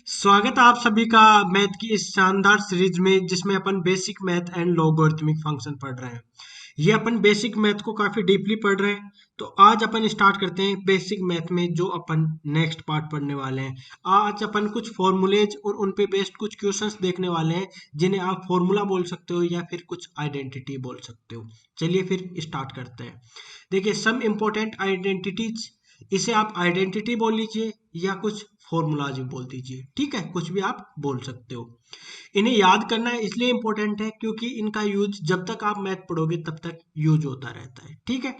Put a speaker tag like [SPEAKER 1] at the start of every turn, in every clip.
[SPEAKER 1] स्वागत है आप सभी का मैथ की इस शानदार सीरीज में जिसमें अपन basic math and logarithmic function पढ़ रहे हैं। ये अपन बेसिक मैथ को काफी डीपली पढ़ रहे हैं। तो आज अपन स्टार्ट करते हैं बेसिक मैथ में जो अपन नेक्स्ट पार्ट पढ़ने वाले हैं। आज अपन कुछ फॉर्मूलेज और उन पे बेस्ड कुछ क्वेश्चंस देखने वाले हैं जिन्हें आप फॉर्मूला बोल सकते हो या फिर कुछ आइडेंटिटी बोल सकते हो। चलिए फिर स्टार्ट करते हैं। देखिए सम इम्पोर्टेंट आइडेंटिटीज, इसे आप आइडेंटिटी बोल लीजिए या कुछ फॉर्मूलाज भी बोल दीजिए, ठीक है, कुछ भी आप बोल सकते हो। इन्हें याद करना है इसलिए इंपॉर्टेंट है क्योंकि इनका यूज जब तक आप मैथ पढ़ोगे तब तक यूज होता रहता है, ठीक है।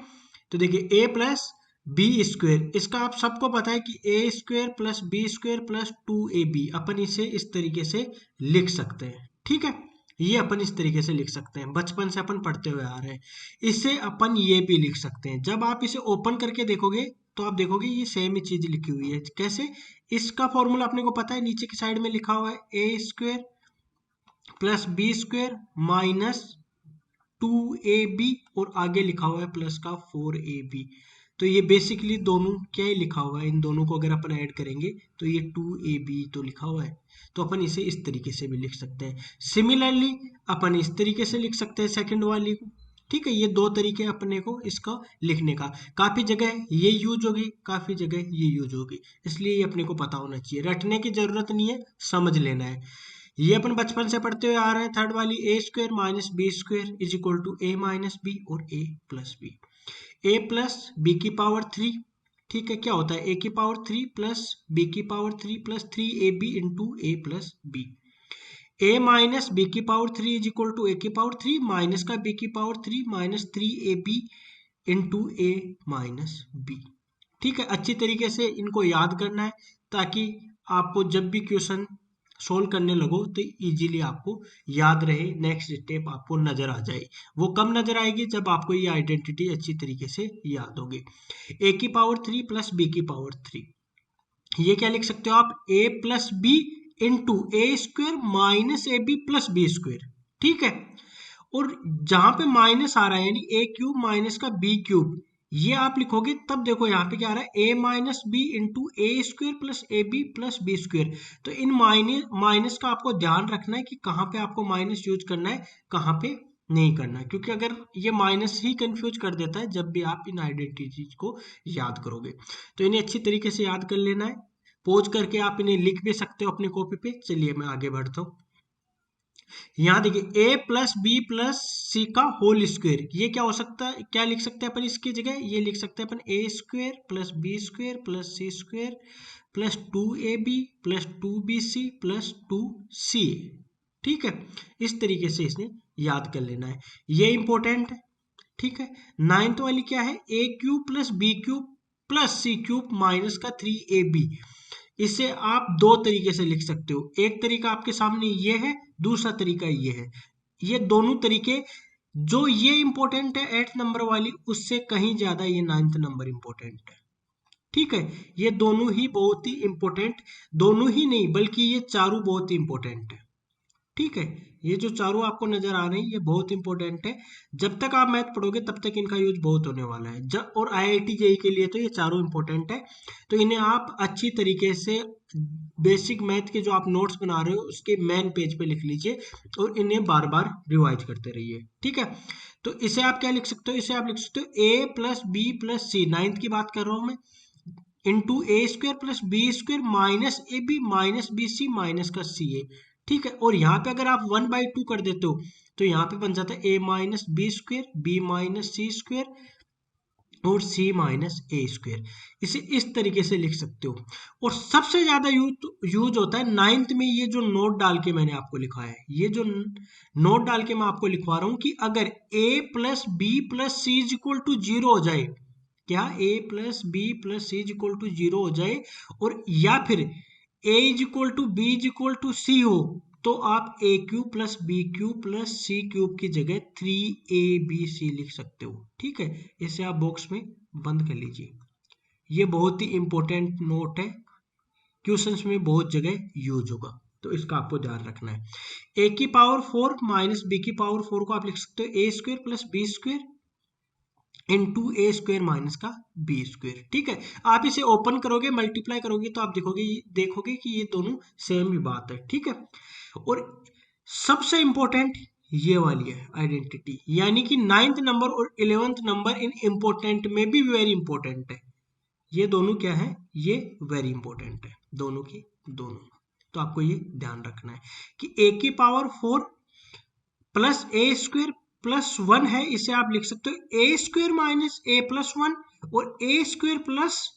[SPEAKER 1] तो देखिए ए प्लस बी स्क्वेयर, इसका आप सबको पता है कि a square plus B square plus 2ab, अपन इसे इस तरीके से लिख सकते हैं, ठीक है। ये अपन इस तरीके से लिख सकते हैं, बचपन से अपन पढ़ते हुए आ रहे हैं। इसे अपन ये भी लिख सकते हैं। जब आप इसे ओपन करके देखोगे तो आप देखोगे ये सेम ही चीज लिखी हुई है। कैसे? इसका फॉर्मूला अपने को पता है, नीचे की साइड में लिखा हुआ है a square plus B square minus 2ab और आगे लिखा हुआ है प्लस का 4ab। तो ये बेसिकली दोनों क्या ही लिखा हुआ है, इन दोनों को अगर अपन ऐड करेंगे तो ये 2ab तो लिखा हुआ है। तो अपन इसे इस तरीके से भी लिख सकते हैं। सिमिलरली अपन इस तरीके से लिख सकते हैं सेकंड वाली को, ठीक है। ये दो तरीके अपने को इसका लिखने का, काफी जगह ये यूज होगी, काफी जगह ये यूज होगी, इसलिए ये अपने को पता होना चाहिए। रटने की जरूरत नहीं है, समझ लेना है। ये अपन बचपन से पढ़ते हुए आ रहे हैं। थर्ड वाली a square minus b square is equal to a minus b और a plus b. A plus b की पावर 3, ठीक है। क्या होता है? ए की पावर 3 प्लस बी की power 3 plus 3ab into a plus b. A minus B की power 3 is equal to a की पावर 3 माइनस का बी की पावर 3 माइनस 3ab इंटू ए माइनस बी, ठीक है। अच्छी तरीके से इनको याद करना है ताकि आपको जब भी क्वेश्चन सोल्व करने लगो तो इजीली आपको याद रहे, नेक्स्ट स्टेप आपको नजर आ जाए। वो कब नजर आएगी? जब आपको ये आइडेंटिटी अच्छी तरीके से याद होगी। ए की पावर 3 प्लस बी की पावर 3, ये क्या लिख सकते हो आप? A plus B into A square minus A b plus B square, ठीक है। और जहां पे माइनस आ रहा है यानी ए क्यूब माइनस का बी क्यूब, ये आप लिखोगे तब देखो यहाँ पे क्या आ रहा है, a minus b into A square plus a b plus B square. तो इन माइनस माइनस का आपको ध्यान रखना है कि कहाँ पे आपको माइनस यूज करना है, कहाँ पे नहीं करना है, क्योंकि अगर ये माइनस ही कंफ्यूज कर देता है जब भी आप इन आइडेंटिटीज को याद करोगे। तो इन्हें अच्छी तरीके से याद कर लेना है। पोज करके आप इन्हें लिख भी सकते हो अपने कॉपी पे। चलिए मैं आगे बढ़ता हूँ। यहाँ देखिए ए प्लस बी प्लस सी का होल स्क्वायर, ये क्या हो सकता है, क्या लिख सकते हैं अपन इसकी जगह? ये लिख सकते हैं अपन a square plus B square plus c square plus 2ab plus 2bc plus 2ca, ठीक है। इस तरीके से इसने याद कर लेना है, ये इंपॉर्टेंट है, ठीक है। नाइन्थ वाली क्या है? A cube plus b cube plus c cube minus का 3ab। इसे आप दो तरीके से लिख सकते हो, एक तरीका आपके सामने ये है, दूसरा तरीका ये है। ये दोनों तरीके, जो ये इंपॉर्टेंट है 8th नंबर वाली, उससे कहीं ज्यादा ये 9th नंबर इंपॉर्टेंट है, ठीक है। ये दोनों ही बहुत ही इंपॉर्टेंट, दोनों ही नहीं बल्कि ये चारों बहुत ही इंपॉर्टेंट है, ठीक है। ये जो चारों आपको नजर आ रहे हैं ये बहुत इंपॉर्टेंट है। जब तक आप मैथ पढ़ोगे तब तक इनका यूज बहुत होने वाला है। जब और आईआईटी जेई के लिए तो ये चारों इंपॉर्टेंट है। तो इन्हें आप अच्छी तरीके से बेसिक मैथ के जो आप नोट्स बना रहे हो उसके मेन पेज पे लिख लीजिए और इन्हें बार बार रिवाइज करते रहिए, ठीक है। तो इसे आप क्या लिख सकते हो? इसे आप लिख सकते हो A plus B plus C, ninth की बात कर रहा हूं मैं, इंटू ए square plus B square minus ए B minus B C minus का सी ए, ठीक है। और यहाँ पे अगर आप 1/2 कर देते हो तो यहाँ पे बन जाता है a minus b square b minus c square और सी माइनस ए स्क्वेयर। इसे इस तरीके से लिख सकते हो। और सबसे ज्यादा यूज होता है 9th में, ये जो नोट डाल के मैंने आपको लिखा है, ये जो नोट डाल के मैं आपको लिखवा रहा हूँ कि अगर a plus B plus c is equal to 0 हो जाए, क्या a plus B plus c is equal to 0 हो जाए, और या फिर a is equal to B is equal to c हो, तो आप a cube plus b cube plus c cube की जगह 3abc लिख सकते हो, ठीक है। इसे आप बॉक्स में बंद कर लीजिए। ये बहुत ही इंपॉर्टेंट नोट है, क्वेश्चंस में बहुत जगह यूज होगा, तो इसका आपको ध्यान रखना है। ए की पावर 4 माइनस बी की पावर 4 को आप लिख सकते हो A square plus B square into A square minus का बी स्क्वेयर। ठीक है, आप इसे ओपन करोगे, मल्टीप्लाई करोगे तो आप देखोगे कि ये दोनों सेम ही बात है। ठीक है, और सबसे इंपॉर्टेंट ये वाली है आइडेंटिटी, यानी कि 9th नंबर और 11th नंबर इन इंपॉर्टेंट में भी वेरी इंपॉर्टेंट है। ये दोनों क्या है, ये वेरी इंपॉर्टेंट है, दोनों की दोनों। तो आपको ये ध्यान रखना है कि ए की पावर 4 प्लस ए स्क्वेयर प्लस 1 है, इसे आप लिख सकते हो A square minus A plus 1 और ए स्क्वेयर प्लस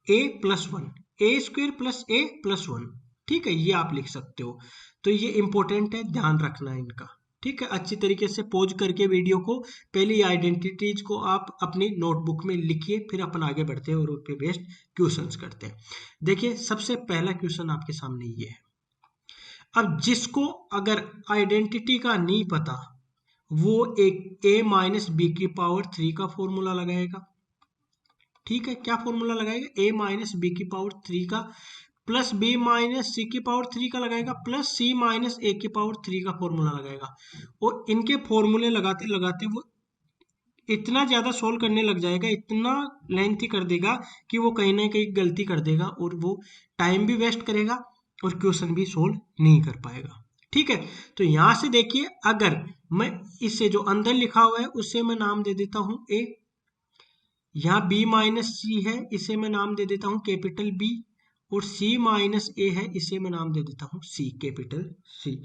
[SPEAKER 1] ए प्लस 1, ए स्क्वेयर प्लस ए प्लस 1। ठीक है, ये आप लिख सकते हो। तो ये इंपॉर्टेंट है, ध्यान रखना है इनका। ठीक है, अच्छी तरीके से पॉज करके वीडियो को पहले आइडेंटिटीज को आप अपनी नोटबुक में लिखिए, फिर अपन आगे बढ़ते हैं और उस पे बेस्ड क्वेश्चंस करते हैं। देखिए, सबसे पहला क्वेश्चन आपके सामने ये है। अब जिसको अगर आइडेंटिटी का नहीं पता, वो एक a माइनस बी की पावर 3 का फॉर्मूला लगाएगा। ठीक है, क्या फॉर्मूला लगाएगा, a माइनस बी की पावर 3 का प्लस b माइनस सी की पावर 3 का लगाएगा प्लस c माइनस ए की पावर 3 का फॉर्मूला लगाएगा। और इनके फॉर्मूले लगाते लगाते वो इतना ज्यादा सोल्व करने लग जाएगा, इतना लेंथी कर देगा कि वो कहीं ना कहीं गलती कर देगा और वो टाइम भी वेस्ट करेगा और क्वेश्चन भी सोल्व नहीं कर पाएगा। ठीक है, तो यहां से देखिए, अगर मैं इसे जो अंदर लिखा हुआ है उसे मैं नाम दे देता हूं ए, यहाँ b माइनस सी है, इसे मैं नाम दे देता हूँ कैपिटल B, और c माइनस ए है, इसे मैं नाम दे देता हूँ c कैपिटल C।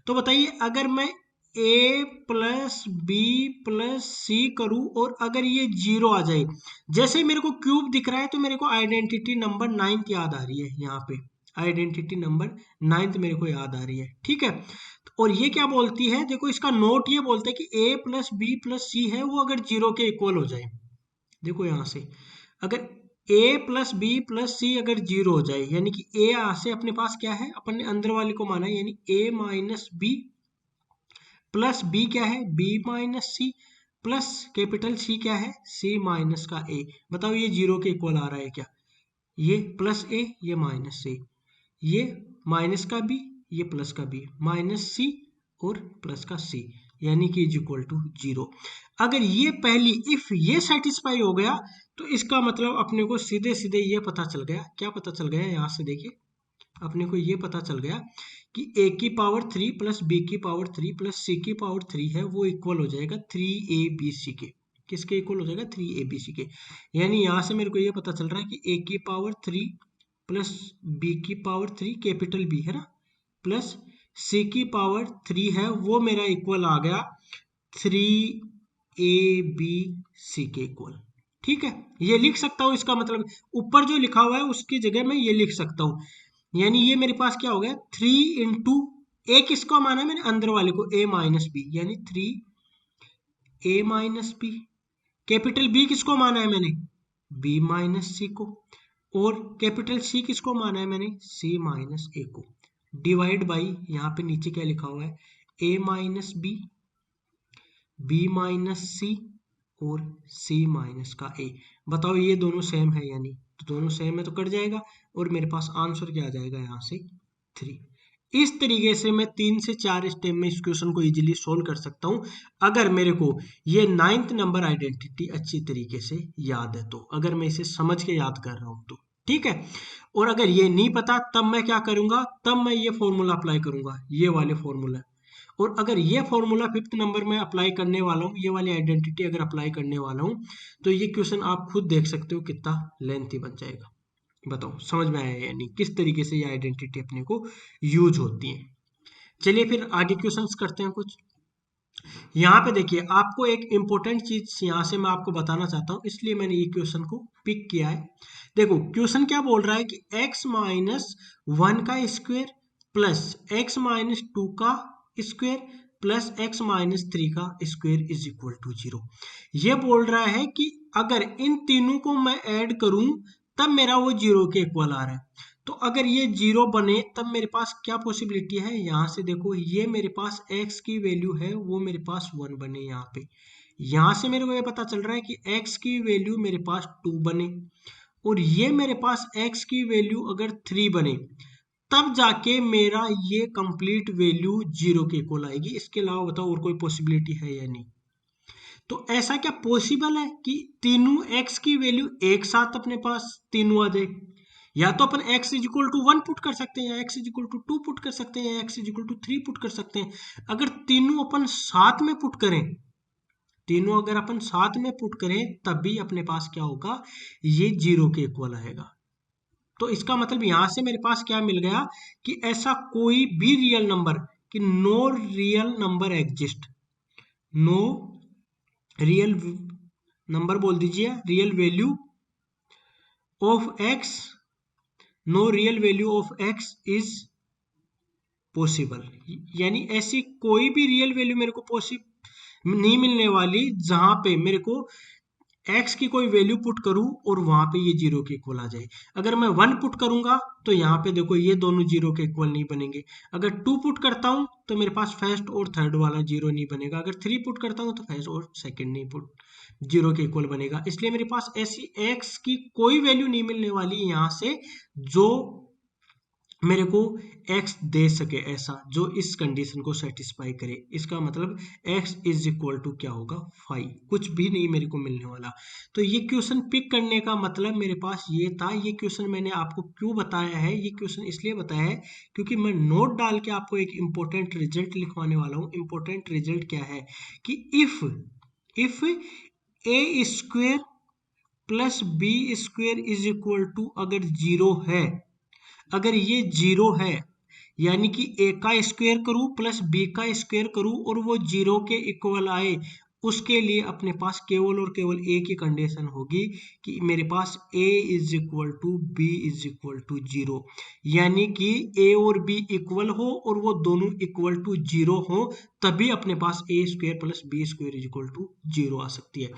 [SPEAKER 1] तो बताइए, अगर मैं a प्लस बी प्लस सी करूँ और अगर ये जीरो आ जाए, जैसे ही मेरे को क्यूब दिख रहा है तो मेरे को आइडेंटिटी नंबर 9th याद आ रही है। यहाँ पे आइडेंटिटी नंबर 9th मेरे को याद आ रही है। ठीक है, और ये क्या बोलती है, देखो इसका नोट ये बोलता है कि a प्लस बी प्लस सी है वो अगर जीरो के इक्वल हो जाए। देखो यहां से अगर a प्लस बी प्लस सी अगर जीरो हो जाए, यानी कि a यहां से अपने पास क्या है, अपन ने अंदर वाले को माना है, यानी a minus B plus B क्या है, b minus C plus capital C क्या है, c माइनस का a। बताओ ये जीरो के इक्वल आ रहा है क्या, ये प्लस a ये माइनस a, ये माइनस का b ये प्लस का b, माइनस c और प्लस का c, यानी कि इज इक्वल टू जीरो। अगर ये पहली इफ ये सेटिस्फाई हो गया तो इसका मतलब अपने को सीधे सीधे ये पता चल गया, क्या पता चल गया, यहां से देखिए अपने को ये पता चल गया कि a की पावर 3 प्लस b की पावर 3 प्लस c की पावर 3 है वो इक्वल हो जाएगा 3abc के। किसके इक्वल हो जाएगा, 3abc के। यानी यहां से मेरे को ये पता चल रहा है कि a की पावर 3 प्लस b की पावर 3 कैपिटल B है ना, प्लस c की पावर 3 है वो मेरा इक्वल आ गया 3abc के इक्वल। ठीक है, ये लिख सकता हूँ, इसका मतलब ऊपर जो लिखा हुआ है उसकी जगह मैं ये लिख सकता हूँ। यानी ये मेरे पास क्या हो गया, 3 इंटू ए किसको माना है मैंने, अंदर वाले को a माइनस बी, यानी 3a minus B. Capital B किसको माना है मैंने, b माइनस सी को, और कैपिटल C किसको माना है मैंने, c माइनस ए को। डिवाइड बाई यहाँ पे नीचे क्या लिखा हुआ है, a minus b, b minus c और c माइनस का a। बताओ ये दोनों सेम है, यानी तो दोनों सेम है तो कट जाएगा और मेरे पास आंसर क्या आ जाएगा यहाँ से 3। इस तरीके से मैं 3 से 4 स्टेप में इस क्वेश्चन को इजीली सोल्व कर सकता हूँ, अगर मेरे को ये 9th नंबर आइडेंटिटी अच्छी तरीके से याद है तो, अगर मैं इसे समझ के याद कर रहा हूँ तो। ठीक है, और अगर ये नहीं पता तब मैं क्या करूंगा, तब मैं ये फॉर्मूला अप्लाई करूंगा, ये वाले फॉर्मूला। और अगर ये फॉर्मूला 5th नंबर में अप्लाई करने वाला हूँ, ये वाली आइडेंटिटी अगर अप्लाई करने वाला हूँ, तो ये क्वेश्चन आप खुद देख सकते हो कितना लेंथी बन जाएगा। बताओ समझ में आया यानी किस तरीके से ये आइडेंटिटी अपने को यूज होती है। चलिए फिर आगे क्वेश्चंस करते हैं कुछ। यहाँ पे देखिए, आपको एक इंपॉर्टेंट चीज यहाँ से मैं आपको बताना चाहता हूँ, इसलिए मैंने ये क्वेश्चन को पिक किया है। देखो क्वेश्चन क्या बोल रहा है कि x माइनस 1 का स्क्वायर प्लस x माइनस 2 का स्क्वायर प्लस x माइनस 3 का स्क्वायर इज इक्वल टू 0। ये बोल रहा है कि अगर इन तीनों को मैं ऐड करूं तब मेरा वो 0 के इक्वल आ रहा है। तो अगर ये 0 बने तब मेरे पास क्या पॉसिबिलिटी है, यहाँ से देखो ये मेरे पास x की वैल्यू है वो मेरे पास 1 बने यहाँ पे। यहाँ से मेरे को ये पता चल रहा है कि x की वैल्यू मेरे पास 2 बने, और ये मेरे पास x की वैल्यू अगर 3 बने तब जाके मेरा ये कंप्लीट वैल्यू 0 के इक्वल आएगी। इसके अलावा बताओ और कोई पॉसिबिलिटी है या नहीं। तो ऐसा क्या पॉसिबल है कि तीनों x की वैल्यू एक साथ अपने पास तीनों आ जाए? या तो अपन x is equal to 1 put कर सकते हैं, या x is equal to 2 put कर सकते हैं, या x is equal to 3 put कर सकते हैं। अगर तीनों अपन साथ में पुट करें, तीनों अगर अपन साथ में पुट करें तब भी अपने पास क्या होगा, ये 0 के इक्वल आएगा। तो इसका मतलब यहां से मेरे पास क्या मिल गया कि ऐसा कोई भी रियल नंबर, कि no real number exist, no real number बोल दीजिए, real value of X, no real value of X is possible. यानी ऐसी कोई भी रियल वैल्यू मेरे को पॉसिबल नहीं मिलने वाली जहां पे मेरे को x की कोई वैल्यू पुट करूं और वहां पे ये 0 के इक्वल आ जाए। अगर मैं 1 पुट करूंगा तो यहाँ पे देखो ये दोनों 0 के इक्वल नहीं बनेंगे। अगर 2 पुट करता हूं तो मेरे पास फर्स्ट और थर्ड वाला 0 नहीं बनेगा। अगर 3 पुट करता हूं तो फर्स्ट और सेकंड नहीं पुट 0 के इक्वल बनेगा। इसलिए मेरे पास ऐसी x की कोई वैल्यू नहीं मिलने वाली यहाँ से जो मेरे को x दे सके, ऐसा जो इस कंडीशन को सेटिस्फाई करे। इसका मतलब x इज इक्वल टू क्या होगा, 5। कुछ भी नहीं मेरे को मिलने वाला। तो ये क्वेश्चन पिक करने का मतलब मेरे पास ये था। ये क्वेश्चन मैंने आपको क्यों बताया है, ये क्वेश्चन इसलिए बताया है क्योंकि मैं नोट डाल के आपको एक इंपॉर्टेंट रिजल्ट लिखवाने वाला हूँ। इंपॉर्टेंट रिजल्ट क्या है कि if A square plus B square is equal to अगर 0 है, अगर ये 0 है, यानी कि a का स्क्वायर करूं प्लस b का स्क्वायर करूं और वो 0 के इक्वल आए, उसके लिए अपने पास केवल और केवल एक ही कंडीशन होगी कि मेरे पास a is equal to B is equal to 0। यानी कि a और b इक्वल हो और वो दोनों इक्वल टू 0 हो, तभी अपने पास a square plus B square is equal to 0 आ सकती है।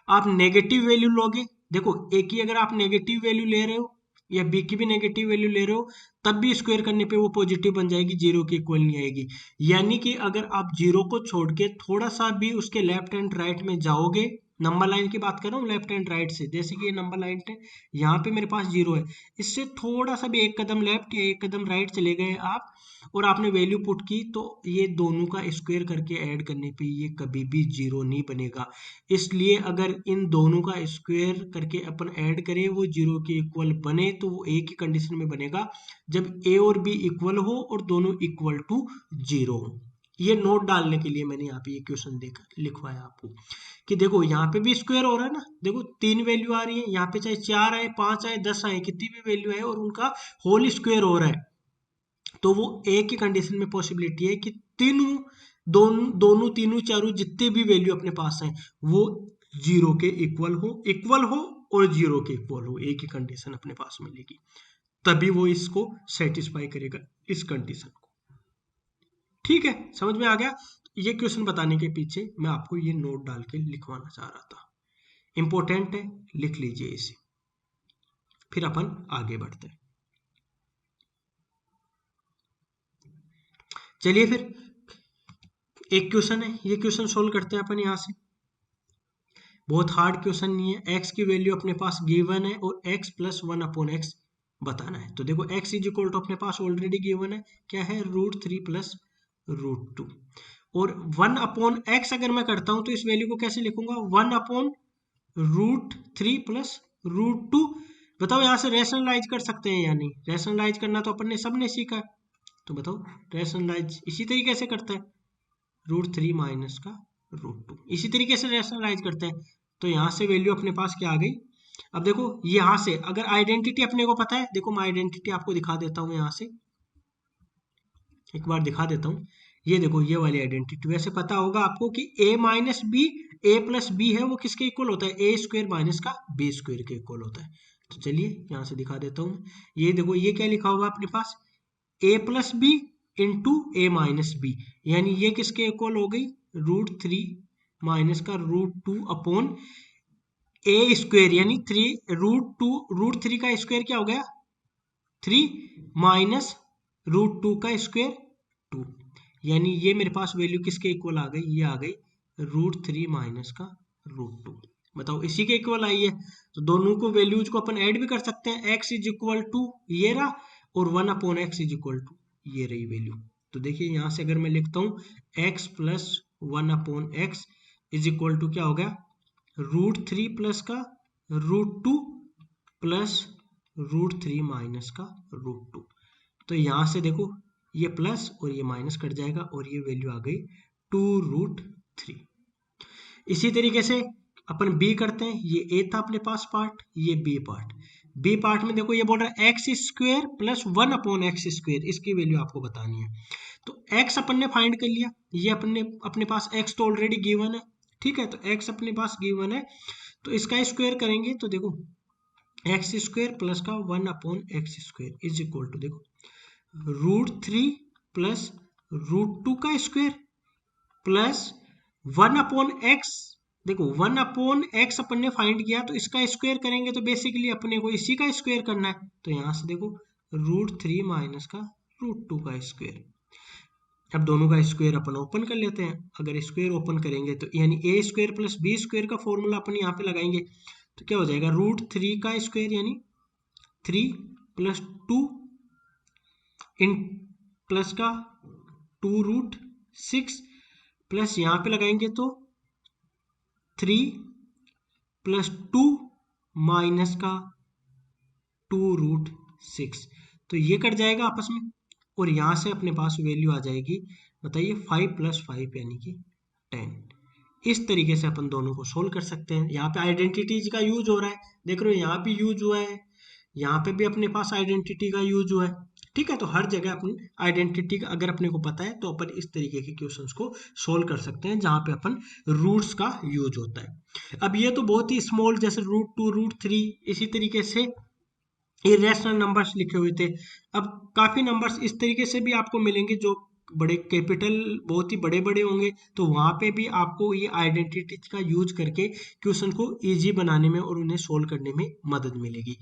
[SPEAKER 1] आप नेगेटिव वैल्यू लोगे, देखो a की अगर आप नेगेटिव वैल्यू ले रहे हो या बी की भी नेगेटिव वैल्यू ले रहे हो, तब भी स्क्वायर करने पे वो पॉजिटिव बन जाएगी, 0 के इक्वल नहीं आएगी। यानी कि अगर आप 0 को छोड़ के थोड़ा सा भी उसके लेफ्ट एंड राइट में जाओगे, नंबर लाइन की बात कर रहा हूँ लेफ्ट एंड राइट से, जैसे कि ये नंबर लाइन है, यहाँ पे मेरे पास 0 है, इससे थोड़ा सा भी एक कदम लेफ्ट या एक कदम राइट चले गए आप और आपने वैल्यू पुट की, तो ये दोनों का स्क्वायर करके ऐड करने पे ये कभी भी 0 नहीं बनेगा। इसलिए अगर इन दोनों का स्क्वायर करके अपन ऐड करें वो 0 के इक्वल बने, तो वो एक ही कंडीशन में बनेगा, जब a और b इक्वल हो और दोनों इक्वल टू 0 हो। ये नोट डालने के लिए मैंने यहाँ पे ये क्वेश्चन देकर लिखवाया आपको कि देखो यहाँ पे भी स्क्वायर हो रहा है ना, देखो 3 वैल्यू आ रही है यहाँ पे, चाहे 4 आए 5 आए 10 आए, कितनी भी वैल्यू है और उनका होल स्क्वायर हो रहा है, तो वो एक ही कंडीशन में पॉसिबिलिटी है कि तीनों दोनों तीनों चारों जितने भी वैल्यू अपने पास हैं वो 0 के इक्वल हो और 0 के इक्वल हो, एक ही कंडीशन अपने पास मिलेगी, तभी वो इसको सेटिस्फाई करेगा, इस कंडीशन को। ठीक है, समझ में आ गया? ये क्वेश्चन बताने के पीछे मैं आपको ये नोट डाल के लिखवाना चाह रहा था। इंपॉर्टेंट है, लिख लीजिए इसे, फिर अपन आगे बढ़ते हैं। चलिए फिर एक क्वेश्चन है, ये क्वेश्चन सोल्व करते हैं अपन यहाँ से। बहुत हार्ड क्वेश्चन नहीं है। x की वैल्यू अपने पास गिवन है और x प्लस 1 अपॉन एक्स बताना है। तो देखो x इज इक्वल टू अपने पास ऑलरेडी गिवन है, क्या है, √3 प्लस √2, और 1 अपॉन एक्स अगर मैं करता हूं तो इस वैल्यू को कैसे लिखूंगा, 1 अपॉन √3 प्लस √2। बताओ यहाँ से रैशनलाइज कर सकते हैं या नहीं? रैशनलाइज करना तो अपन ने सबने सीखा है, तो बताओ रैशनलाइज इसी तरीके से करता है, √3 माइनस का √2, इसी तरीके से रैशनलाइज करते हैं। तो यहाँ से वैल्यू अपने पास क्या आ गई। अब देखो यहाँ से अगर आइडेंटिटी अपने को पता है, देखो मैं आइडेंटिटी आपको दिखा देता हूँ, यहाँ से एक बार दिखा देता हूँ। ये देखो ये वाली आइडेंटिटी, वैसे पता होगा आपको कि a minus B, A plus B है वो किसके इक्वल होता है, ए स्क्वायर माइनस का बी स्क्वायर के इक्वल होता है। तो चलिए यहाँ से दिखा देता हूँ। ये देखो ये क्या लिखा हुआ अपने पास, a plus B into A minus B, यानी ये किसके इक्वल हो गई, √3 माइनस का √2 अपॉन ए स्क्वायर, यानी √3 का स्क्वायर क्या हो गया 3 माइनस √2 का स्क्वायर 2, यानी ये मेरे पास वैल्यू किसके इक्वल आ गई, ये आ गई √3 माइनस का √2। बताओ इसी के इक्वल आई है, तो दोनों को वैल्यूज को अपन ऐड भी कर सकते हैं। x इज इक्वल टू ये रहा और 1 upon X is equal to ये रही वैल्यू। तो देखिए यहाँ से अगर मैं लिखता हूँ x plus 1 upon X, is equal to क्या हो गया, √3 प्लस का √2 प्लस √3 माइनस का √2। तो यहां से देखो ये प्लस और ये माइनस कट जाएगा और ये वैल्यू आ गई 2√3। इसी तरीके से अपन बी करते हैं। ये ए था अपने पास पार्ट, ये बी पार्ट। बी पार्ट में देखो ये बोल रहा है एक्स स्क्वेयर प्लस 1/x², इसकी वैल्यू आपको बतानी है। तो x अपन ने फाइंड कर लिया, ये अपने पास x तो ऑलरेडी गिवन है, ठीक है। तो x अपने पास गिवन है, तो इसका स्क्वायर करेंगे तो देखो x² प्लस का 1/x² इज इक्वल टू देखो √3 प्लस √2 का स्क्वायर प्लस 1/x। देखो 1/x अपन ने फाइंड किया, तो इसका स्क्वायर करेंगे तो बेसिकली अपने को इसी का स्क्वायर करना है। तो यहां से देखो √3 माइनस का √2 का स्क्वायर। अब दोनों का स्क्वायर अपन ओपन कर लेते हैं। अगर स्क्वायर ओपन करेंगे तो यानी a² प्लस b² का फॉर्मूला अपन यहाँ पे लगाएंगे, तो क्या हो जाएगा √3 का स्क्वायर यानी 3 प्लस 2 इन प्लस का 2√6 प्लस यहाँ पे लगाएंगे तो 3 प्लस 2 माइनस का 2√6। तो ये कट जाएगा आपस में और यहाँ से अपने पास वैल्यू आ जाएगी, बताइए 5 + 5 यानी कि 10। इस तरीके से अपन दोनों को सोल्व कर सकते हैं। यहाँ पे आइडेंटिटीज का यूज हो रहा है, देख रहे हो यहाँ भी यूज हुआ है, यहाँ पे भी अपने पास आइडेंटिटी का यूज हुआ है, ठीक है। तो हर जगह अपन आइडेंटिटी का अगर अपने को पता है तो अपन इस तरीके के क्वेश्चंस को सोल्व कर सकते हैं जहाँ पे अपन रूट्स का यूज होता है। अब ये तो बहुत ही स्मॉल, जैसे √2 √3, इसी तरीके से इरेशनल नंबर्स लिखे हुए थे। अब काफी नंबर्स इस तरीके से भी आपको मिलेंगे जो बड़े कैपिटल बहुत ही बड़े बड़े होंगे, तो वहां पे भी आपको ये आइडेंटिटी का यूज करके क्वेश्चन को इजी बनाने में और उन्हें सोल्व करने में मदद मिलेगी।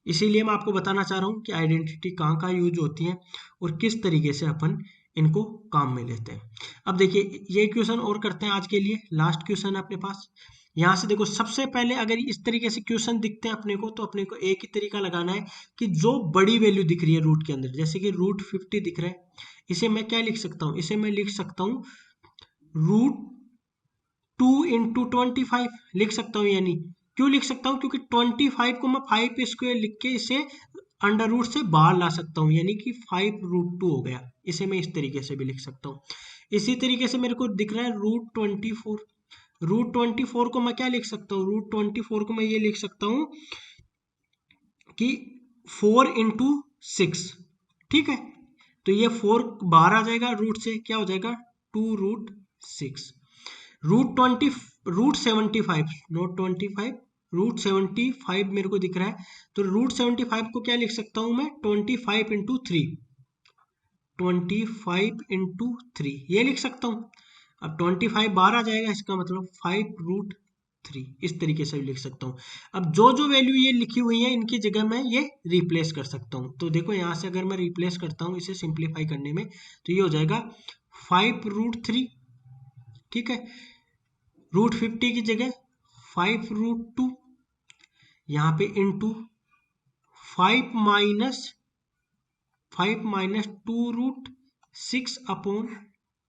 [SPEAKER 1] इसीलिए मैं आपको बताना चाह रहा हूँ कि आइडेंटिटी कहाँ कहाँ यूज होती है और किस तरीके से अपन इनको काम में लेते हैं। अब देखिए ये क्वेश्चन और करते हैं आज के लिए, लास्ट क्वेश्चन है अपने पास। यहाँ से देखो सबसे पहले अगर इस तरीके से क्वेश्चन दिखते हैं अपने को, तो अपने को एक ही तरीका लगाना है कि जो बड़ी वैल्यू दिख रही है रूट के अंदर, जैसे कि √50 दिख रहा है, इसे मैं क्या लिख सकता हूँ, इसे मैं लिख सकता हूँ √2 × 25 लिख सकता हूँ। यानी क्यों लिख सकता हूँ, क्योंकि 25 को मैं 5² लिख के इसे अंडर रूट से बाहर ला सकता हूँ, यानी कि 5√2 हो गया। इसे मैं इस तरीके से भी लिख सकता हूँ। इसी तरीके से मेरे को दिख रहा है √24। √24 को मैं क्या लिख सकता हूँ, √24 को मैं ये लिख सकता हूँ कि 4 × 6, ठीक है। तो ये 4 बाहर आ जाएगा रूट से, क्या हो जाएगा 2√6। √75 नोट 25, √75 मेरे को दिख रहा है, तो √75 को क्या लिख सकता हूं मैं, 25 × 3, 25 × 3 ये लिख सकता हूं। अब 25 बाहर आ जाएगा, इसका मतलब 5√3 इस तरीके से भी लिख सकता हूँ। अब जो जो वैल्यू ये लिखी हुई है इनकी जगह मैं ये रिप्लेस कर सकता हूँ। तो देखो यहाँ से अगर मैं रिप्लेस करता हूँ इसे सिंप्लीफाई करने में, तो ये हो जाएगा 5√3, ठीक है। √50 की जगह 5√2, यहाँ पे इंटू 5 माइनस 2√6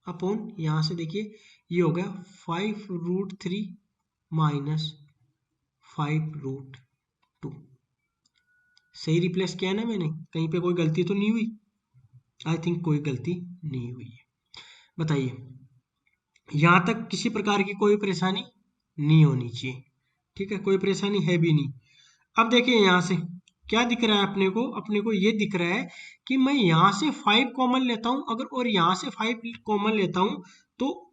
[SPEAKER 1] अपॉन यहाँ से देखिए ये हो गया 5√3 माइनस 5√2। सही रिप्लेस किया ना मैंने, कहीं पे कोई गलती तो नहीं हुई? आई थिंक कोई गलती नहीं हुई है। बताइए यहाँ तक किसी प्रकार की कोई परेशानी नहीं होनी चाहिए, ठीक है, कोई परेशानी है भी नहीं। अब देखिए यहाँ से क्या दिख रहा है अपने को ये दिख रहा है कि मैं यहाँ से 5 कॉमन लेता हूँ अगर, और यहाँ से 5 कॉमन लेता हूँ तो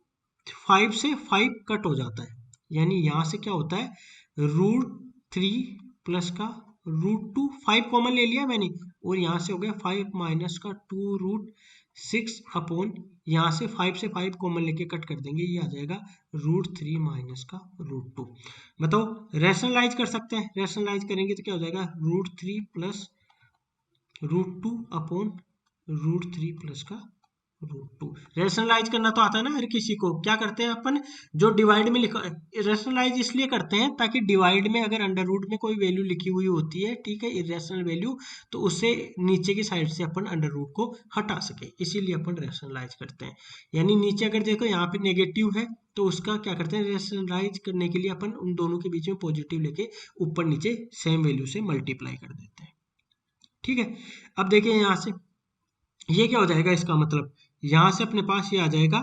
[SPEAKER 1] 5 से 5 कट हो जाता है। यानी यहाँ से क्या होता है, √3 प्लस का √2, 5 कॉमन ले लिया मैंने, और यहाँ से हो गया 5 माइनस का 2√6 अपॉन, यहाँ से 5 से 5 कॉमन लेके कट कर देंगे, ये आ जाएगा √3 माइनस का √2। बताओ रैशनलाइज कर सकते हैं, रैशनलाइज करेंगे तो क्या हो जाएगा √3 प्लस √2 अपॉन √3 प्लस का √2। रेशनलाइज करना तो आता है ना हर किसी को। क्या करते हैं अपन, जो डिवाइड में लिखा, रेशनलाइज इसलिए करते हैं ताकि डिवाइड में अगर अंडर रूट में कोई वैल्यू लिखी हुई होती है, ठीक है, इरेशनल वैल्यू, तो उसे नीचे की साइड से अपन अंडर रूट को हटा सके, इसीलिए अपन रेशनलाइज करते हैं। यानी नीचे अगर देखो यहाँ पे नेगेटिव है तो उसका क्या करते हैं, रेशनलाइज करने के लिए अपन उन दोनों के बीच में पॉजिटिव लेके ऊपर नीचे सेम वैल्यू से मल्टीप्लाई कर देते हैं। ठीक है, अब देखिए यहाँ से ये क्या हो जाएगा, इसका मतलब यहाँ से अपने पास ये आ जाएगा।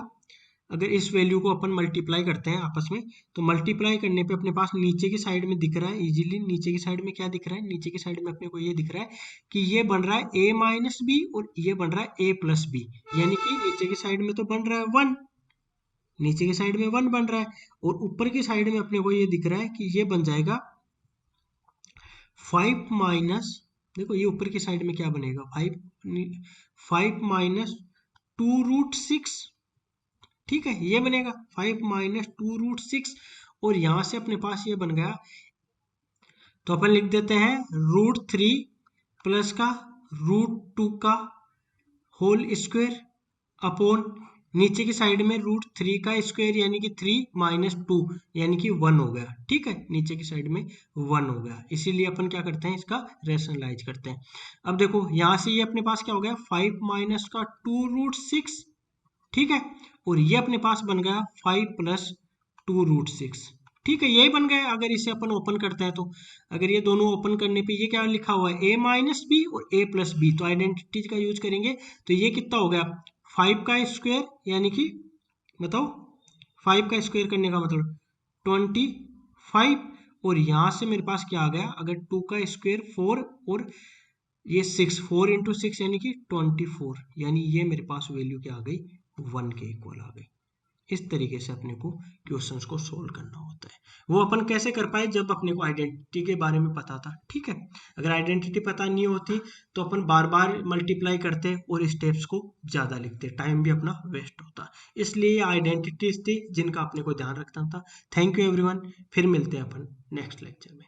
[SPEAKER 1] अगर इस वैल्यू को अपन मल्टीप्लाई करते हैं आपस में, तो मल्टीप्लाई करने पे अपने पास नीचे की साइड में दिख रहा है इजीली, नीचे की साइड में क्या दिख रहा है, नीचे की साइड में अपने को ये दिख रहा है कि ये बन रहा है a माइनस बी और ये बन रहा है a प्लस बी, यानी कि नीचे की साइड में तो बन रहा है 1, नीचे की साइड में 1 बन रहा है, और ऊपर की साइड में अपने को ये दिख रहा है कि ये बन जाएगा 5 माइनस, देखो ये ऊपर की साइड में क्या बनेगा, 5 माइनस 2√6, ठीक है, ये बनेगा 5 माइनस 2√6, और यहां से अपने पास ये बन गया, तो अपन लिख देते हैं √3 प्लस का √2 का होल स्क्वायर अपॉन नीचे की साइड में √3 का स्क्वायर, यानी कि 3 माइनस 2 यानी कि 1 हो गया, ठीक है, नीचे की साइड में 1 हो गया, इसीलिए अपन क्या करते हैं, इसका रेशनलाइज करते हैं। अब देखो यहां से ये अपने पास क्या हो गया, 5 माइनस का 2√6, ठीक है, और ये अपने पास बन गया 5 प्लस 2√6, ठीक है, यही बन गया। अगर इसे अपन ओपन करते हैं तो, अगर ये दोनों ओपन करने पे ये क्या लिखा हुआ है, a माइनस बी और a प्लस बी, तो आइडेंटिटी का यूज करेंगे, तो ये कितना हो गया, 5 का स्क्वायर, यानी कि बताओ 5 का स्क्वायर करने का मतलब 25, और यहाँ से मेरे पास क्या आ गया, अगर 2 का स्क्वायर 4 और ये 6, 4 इंटू 6 यानी कि 24, यानी ये मेरे पास वैल्यू क्या आ गई, 1 के इक्वल आ गई। इस तरीके से अपने को क्वेश्चंस को सोल्व करना होता है। वो अपन कैसे कर पाए, जब अपने को आइडेंटिटी के बारे में पता था, ठीक है। अगर आइडेंटिटी पता नहीं होती तो अपन बार बार मल्टीप्लाई करते और स्टेप्स को ज़्यादा लिखते, टाइम भी अपना वेस्ट होता। इसलिए आइडेंटिटीज थी जिनका अपने को ध्यान रखना था। थैंक यू एवरीवन, फिर मिलते हैं अपन नेक्स्ट लेक्चर में।